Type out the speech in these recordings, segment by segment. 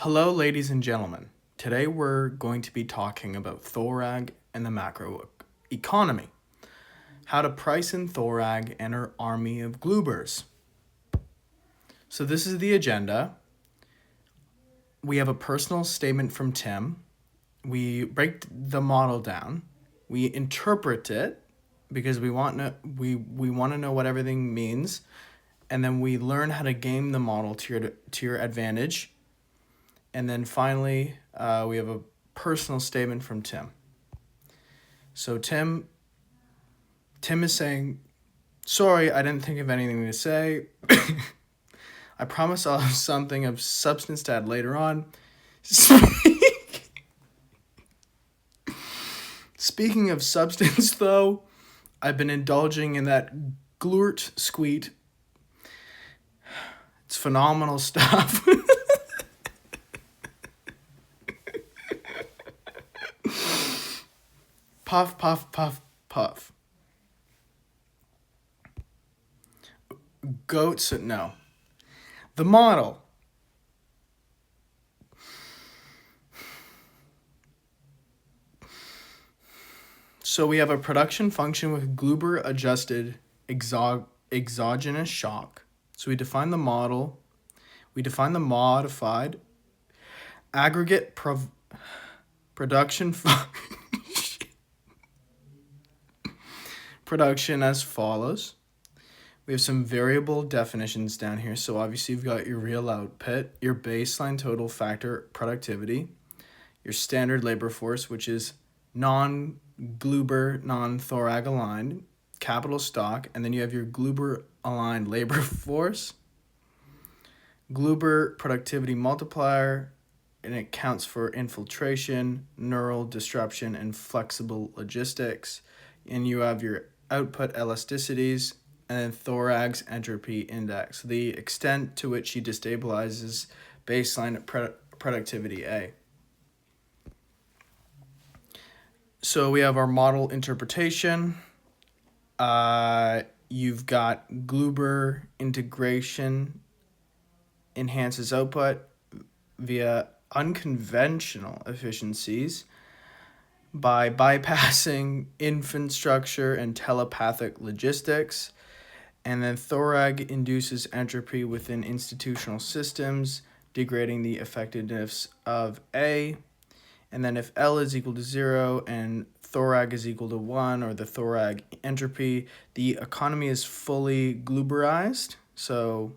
Hello, ladies and gentlemen. Today we're going to be talking about Thorag and the macro economy. How to price in Thorag and her army of Gloobers. So this is the agenda. We have a personal statement from Tim. We break the model down. We interpret it because we want to know what everything means, and then we learn how to game the model to your advantage. And then finally, we have a personal statement from Tim. So Tim is saying, sorry, I didn't think of anything to say. I promise I'll have something of substance to add later on. Speaking of substance, though, I've been indulging in that glurt squeet. It's phenomenal stuff. Puff, puff, puff, puff. Goats, no. The model. So we have a production function with Gloober adjusted exogenous shock. So we define the model. We define the modified aggregate production production as follows. We have some variable definitions down here. So obviously you've got your real output, your baseline total factor productivity, your standard labor force, which is non-Gloober, non-Thorag aligned, capital stock, and then you have your Gloober aligned labor force, Gloober productivity multiplier, and it counts for infiltration, neural disruption, and flexible logistics. And you have your output elasticities, and then Thorag's entropy index, the extent to which he destabilizes baseline productivity A. So we have our model interpretation. You've got Gloober integration enhances output via unconventional efficiencies by bypassing infrastructure and telepathic logistics. And then Thorag induces entropy within institutional systems, degrading the effectiveness of A. And then if L is equal to 0 and Thorag is equal to 1, or the Thorag entropy, the economy is fully Glooberized. So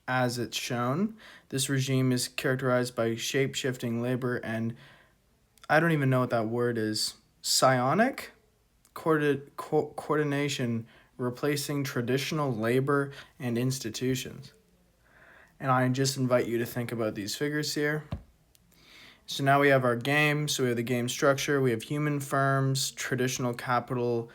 as it's shown, this regime is characterized by shape-shifting labor and I don't even know what that word is. Psionic coordination, replacing traditional labor and institutions. And I just invite you to think about these figures here. So now we have our game. So we have the game structure. We have human firms, traditional capital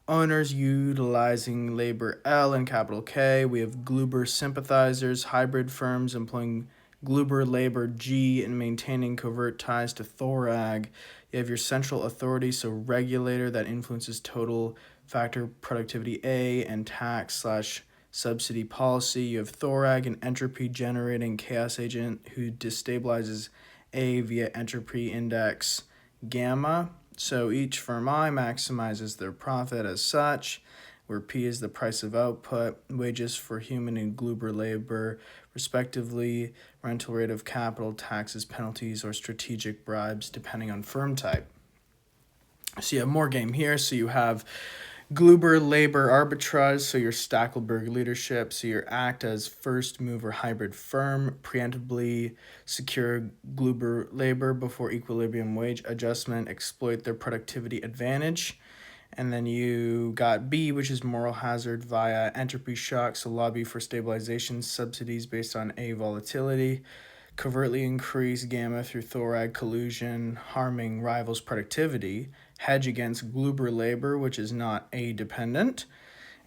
owners utilizing labor L and capital K. We have Gloober sympathizers, hybrid firms employing Gloober labor G and maintaining covert ties to Thorag. You have your central authority, so regulator that influences total factor productivity A and tax/subsidy policy. You have Thorag, an entropy generating chaos agent who destabilizes A via entropy index gamma. So each firm I maximizes their profit as such, where P is the price of output, wages for human and Gloober labor, respectively, rental rate of capital, taxes, penalties, or strategic bribes, depending on firm type. So you have more game here. So you have Gloober labor arbitrage, so your Stackelberg leadership, so your act as first mover hybrid firm, preemptively secure Gloober labor before equilibrium wage adjustment, exploit their productivity advantage. And then you got B, which is moral hazard via entropy shock, so lobby for stabilization subsidies based on A volatility, covertly increase gamma through Thorag collusion, harming rivals' productivity, hedge against Gloober labor, which is not A-dependent,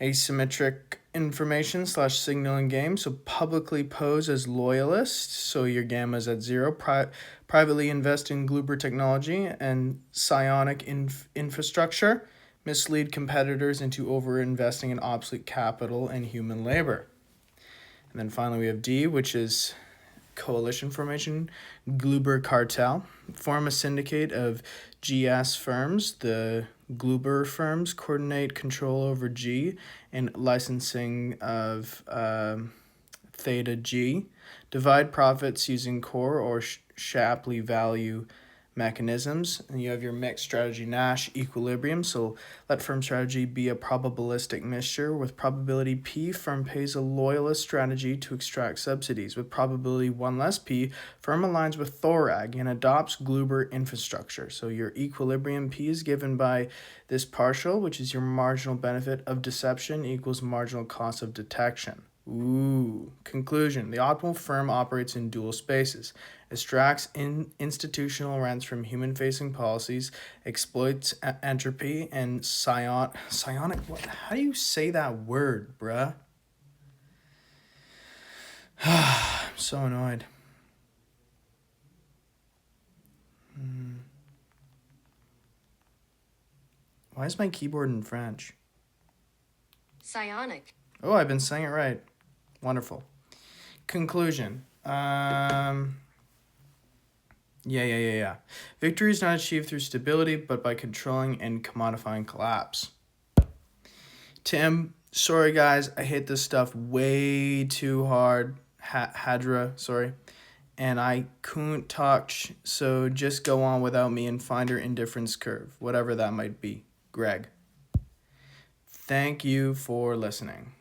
asymmetric information / signaling game, so publicly pose as loyalists, so your gamma's at 0, privately invest in Gloober technology and psionic infrastructure, mislead competitors into over-investing in obsolete capital and human labor. And then finally we have D, which is coalition formation, Gloober cartel. Form a syndicate of GS firms. The Gloober firms coordinate control over G and licensing of theta G. Divide profits using core or Shapley value mechanisms. And you have your mixed strategy Nash equilibrium. So let firm strategy be a probabilistic mixture. With probability P, firm pays a loyalist strategy to extract subsidies. With probability 1 less P, firm aligns with Thorag and adopts Gloober infrastructure. So your equilibrium P is given by this partial, which is your marginal benefit of deception equals marginal cost of detection. Ooh. Conclusion. The optimal firm operates in dual spaces, extracts institutional rents from human-facing policies, exploits entropy, and psionic... What? How do you say that word, bruh? I'm so annoyed. Why is my keyboard in French? Psionic. Oh, I've been saying it right. Wonderful. Conclusion. Yeah. Victory is not achieved through stability, but by controlling and commodifying collapse. Tim, sorry guys, I hit this stuff way too hard. Hadra, sorry. And I couldn't talk, so just go on without me and find your indifference curve, whatever that might be. Greg. Thank you for listening.